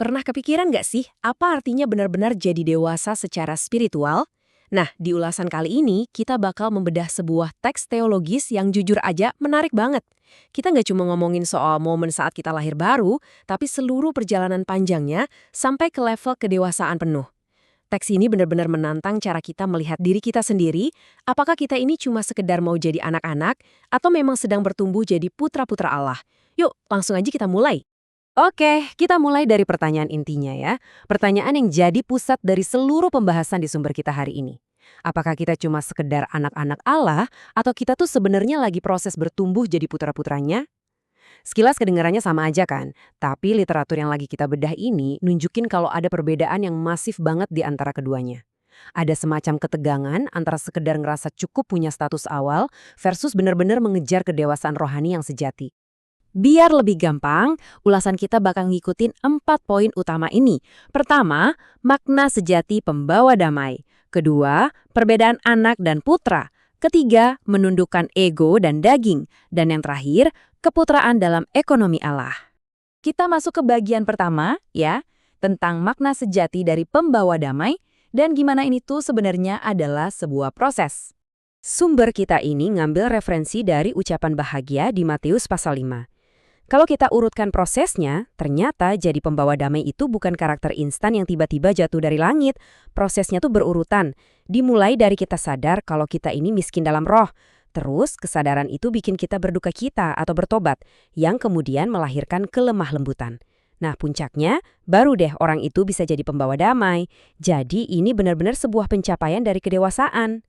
Pernah kepikiran nggak sih, apa artinya benar-benar jadi dewasa secara spiritual? Nah, di ulasan kali ini, kita bakal membedah sebuah teks teologis yang jujur aja menarik banget. Kita nggak cuma ngomongin soal momen saat kita lahir baru, tapi seluruh perjalanan panjangnya sampai ke level kedewasaan penuh. Teks ini benar-benar menantang cara kita melihat diri kita sendiri, apakah kita ini cuma sekedar mau jadi anak-anak, atau memang sedang bertumbuh jadi putra-putra Allah. Yuk, langsung aja kita mulai. Oke, kita mulai dari pertanyaan intinya ya. Pertanyaan yang jadi pusat dari seluruh pembahasan di sumber kita hari ini. Apakah kita cuma sekedar anak-anak Allah, atau kita tuh sebenarnya lagi proses bertumbuh jadi putra-putranya? Sekilas kedengarannya sama aja kan, tapi literatur yang lagi kita bedah ini nunjukin kalau ada perbedaan yang masif banget di antara keduanya. Ada semacam ketegangan antara sekedar ngerasa cukup punya status awal versus benar-benar mengejar kedewasaan rohani yang sejati. Biar lebih gampang, ulasan kita bakal ngikutin 4 poin utama ini. Pertama, makna sejati pembawa damai. Kedua, perbedaan anak dan putra. Ketiga, menundukkan ego dan daging. Dan yang terakhir, keputraan dalam ekonomi Allah. Kita masuk ke bagian pertama, ya, tentang makna sejati dari pembawa damai dan gimana ini tuh sebenarnya adalah sebuah proses. Sumber kita ini ngambil referensi dari ucapan bahagia di Matius pasal 5. Kalau kita urutkan prosesnya, ternyata jadi pembawa damai itu bukan karakter instan yang tiba-tiba jatuh dari langit. Prosesnya tuh berurutan. Dimulai dari kita sadar kalau kita ini miskin dalam roh. Terus kesadaran itu bikin kita berduka cita atau bertobat, yang kemudian melahirkan kelemah lembutan. Nah puncaknya, baru deh orang itu bisa jadi pembawa damai. Jadi ini benar-benar sebuah pencapaian dari kedewasaan.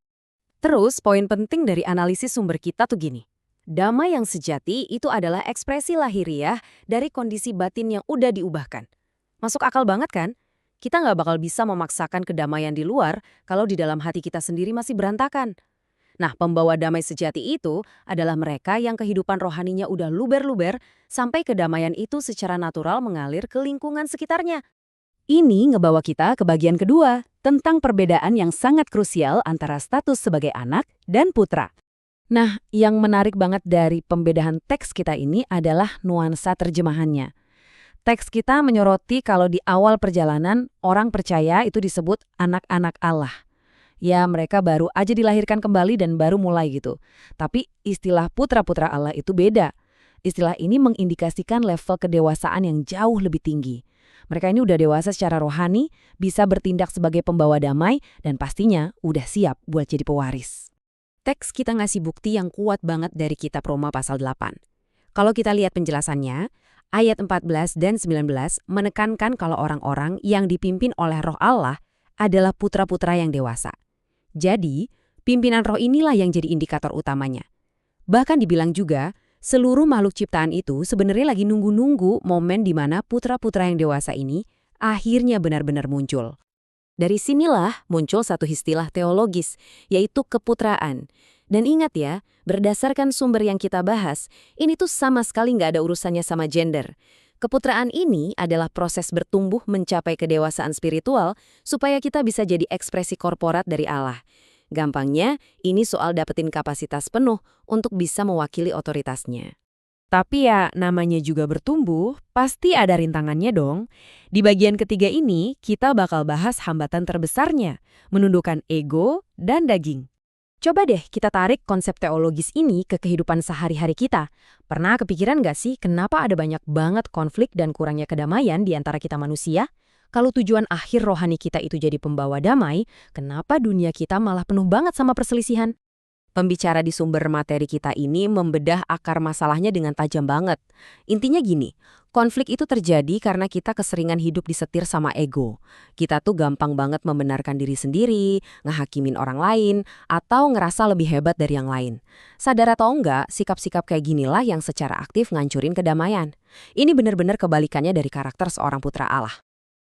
Terus poin penting dari analisis sumber kita tuh gini. Damai yang sejati itu adalah ekspresi lahiriah dari kondisi batin yang udah diubahkan. Masuk akal banget kan? Kita nggak bakal bisa memaksakan kedamaian di luar kalau di dalam hati kita sendiri masih berantakan. Nah, pembawa damai sejati itu adalah mereka yang kehidupan rohaninya udah luber-luber sampai kedamaian itu secara natural mengalir ke lingkungan sekitarnya. Ini ngebawa kita ke bagian kedua, tentang perbedaan yang sangat krusial antara status sebagai anak dan putra. Nah, yang menarik banget dari pembedahan teks kita ini adalah nuansa terjemahannya. Teks kita menyoroti kalau di awal perjalanan, orang percaya itu disebut anak-anak Allah. Ya, mereka baru aja dilahirkan kembali dan baru mulai gitu. Tapi istilah putra-putra Allah itu beda. Istilah ini mengindikasikan level kedewasaan yang jauh lebih tinggi. Mereka ini udah dewasa secara rohani, bisa bertindak sebagai pembawa damai, dan pastinya udah siap buat jadi pewaris. Teks kita ngasih bukti yang kuat banget dari kitab Roma pasal 8. Kalau kita lihat penjelasannya, ayat 14 dan 19 menekankan kalau orang-orang yang dipimpin oleh roh Allah adalah putra-putra yang dewasa. Jadi, pimpinan roh inilah yang jadi indikator utamanya. Bahkan dibilang juga, seluruh makhluk ciptaan itu sebenarnya lagi nunggu-nunggu momen di mana putra-putra yang dewasa ini akhirnya benar-benar muncul. Dari sinilah muncul satu istilah teologis, yaitu keputraan. Dan ingat ya, berdasarkan sumber yang kita bahas, ini tuh sama sekali nggak ada urusannya sama gender. Keputraan ini adalah proses bertumbuh mencapai kedewasaan spiritual supaya kita bisa jadi ekspresi korporat dari Allah. Gampangnya, ini soal dapetin kapasitas penuh untuk bisa mewakili otoritasnya. Tapi ya, namanya juga bertumbuh, pasti ada rintangannya dong. Di bagian ketiga ini, kita bakal bahas hambatan terbesarnya, menundukkan ego dan daging. Coba deh kita tarik konsep teologis ini ke kehidupan sehari-hari kita. Pernah kepikiran nggak sih kenapa ada banyak banget konflik dan kurangnya kedamaian di antara kita manusia? Kalau tujuan akhir rohani kita itu jadi pembawa damai, kenapa dunia kita malah penuh banget sama perselisihan? Pembicara di sumber materi kita ini membedah akar masalahnya dengan tajam banget. Intinya gini, konflik itu terjadi karena kita keseringan hidup disetir sama ego. Kita tuh gampang banget membenarkan diri sendiri, ngehakimin orang lain, atau ngerasa lebih hebat dari yang lain. Sadar atau enggak, sikap-sikap kayak ginilah yang secara aktif ngancurin kedamaian. Ini benar-benar kebalikannya dari karakter seorang putra Allah.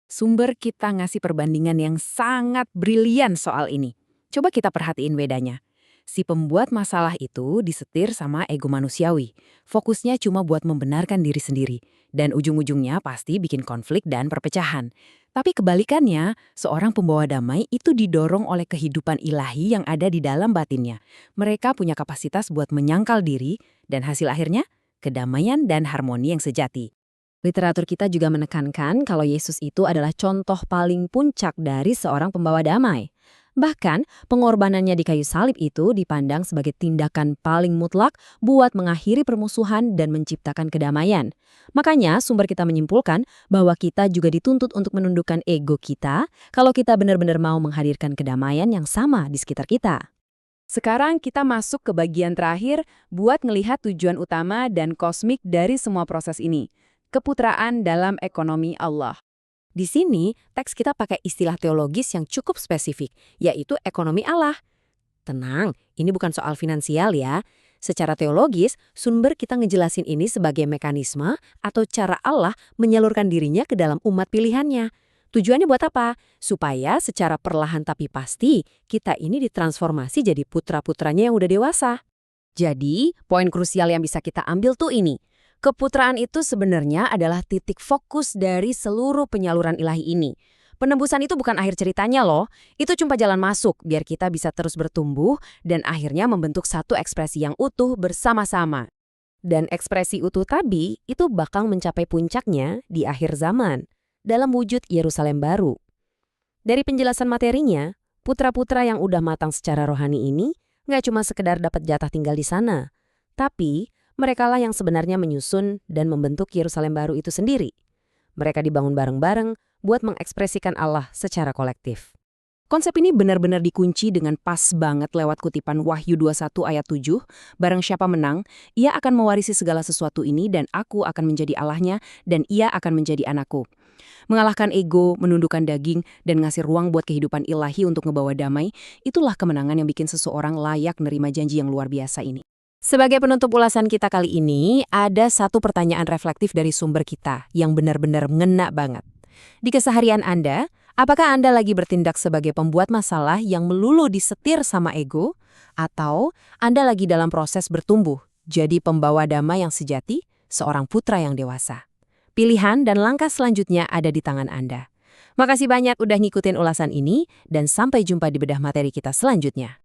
Sumber kita ngasih perbandingan yang sangat brilian soal ini. Coba kita perhatiin bedanya. Si pembuat masalah itu disetir sama ego manusiawi. Fokusnya cuma buat membenarkan diri sendiri. Dan ujung-ujungnya pasti bikin konflik dan perpecahan. Tapi kebalikannya, seorang pembawa damai itu didorong oleh kehidupan ilahi yang ada di dalam batinnya. Mereka punya kapasitas buat menyangkal diri, dan hasil akhirnya, kedamaian dan harmoni yang sejati. Literatur kita juga menekankan kalau Yesus itu adalah contoh paling puncak dari seorang pembawa damai. Bahkan, pengorbanannya di kayu salib itu dipandang sebagai tindakan paling mutlak buat mengakhiri permusuhan dan menciptakan kedamaian. Makanya, sumber kita menyimpulkan bahwa kita juga dituntut untuk menundukkan ego kita kalau kita benar-benar mau menghadirkan kedamaian yang sama di sekitar kita. Sekarang kita masuk ke bagian terakhir buat ngelihat tujuan utama dan kosmik dari semua proses ini. Keputraan dalam ekonomi Allah. Di sini, teks kita pakai istilah teologis yang cukup spesifik, yaitu ekonomi Allah. Tenang, ini bukan soal finansial ya. Secara teologis, sumber kita ngejelasin ini sebagai mekanisme atau cara Allah menyalurkan dirinya ke dalam umat pilihannya. Tujuannya buat apa? Supaya secara perlahan tapi pasti, kita ini ditransformasi jadi putra-putranya yang udah dewasa. Jadi, poin krusial yang bisa kita ambil tuh ini. Keputraan itu sebenarnya adalah titik fokus dari seluruh penyaluran ilahi ini. Penembusan itu bukan akhir ceritanya loh, itu cuma jalan masuk biar kita bisa terus bertumbuh dan akhirnya membentuk satu ekspresi yang utuh bersama-sama. Dan ekspresi utuh tadi itu bakal mencapai puncaknya di akhir zaman, dalam wujud Yerusalem baru. Dari penjelasan materinya, putra-putra yang udah matang secara rohani ini nggak cuma sekedar dapat jatah tinggal di sana, tapi merekalah yang sebenarnya menyusun dan membentuk Yerusalem baru itu sendiri. Mereka dibangun bareng-bareng buat mengekspresikan Allah secara kolektif. Konsep ini benar-benar dikunci dengan pas banget lewat kutipan Wahyu 21 ayat 7, barang siapa menang, ia akan mewarisi segala sesuatu ini dan aku akan menjadi Allahnya dan ia akan menjadi anakku. Mengalahkan ego, menundukkan daging, dan ngasih ruang buat kehidupan ilahi untuk ngebawa damai, itulah kemenangan yang bikin seseorang layak nerima janji yang luar biasa ini. Sebagai penutup ulasan kita kali ini, ada satu pertanyaan reflektif dari sumber kita yang benar-benar ngena banget. Di keseharian Anda, apakah Anda lagi bertindak sebagai pembuat masalah yang melulu disetir sama ego? Atau Anda lagi dalam proses bertumbuh, jadi pembawa damai yang sejati, seorang putra yang dewasa? Pilihan dan langkah selanjutnya ada di tangan Anda. Makasih banyak udah ngikutin ulasan ini, dan sampai jumpa di bedah materi kita selanjutnya.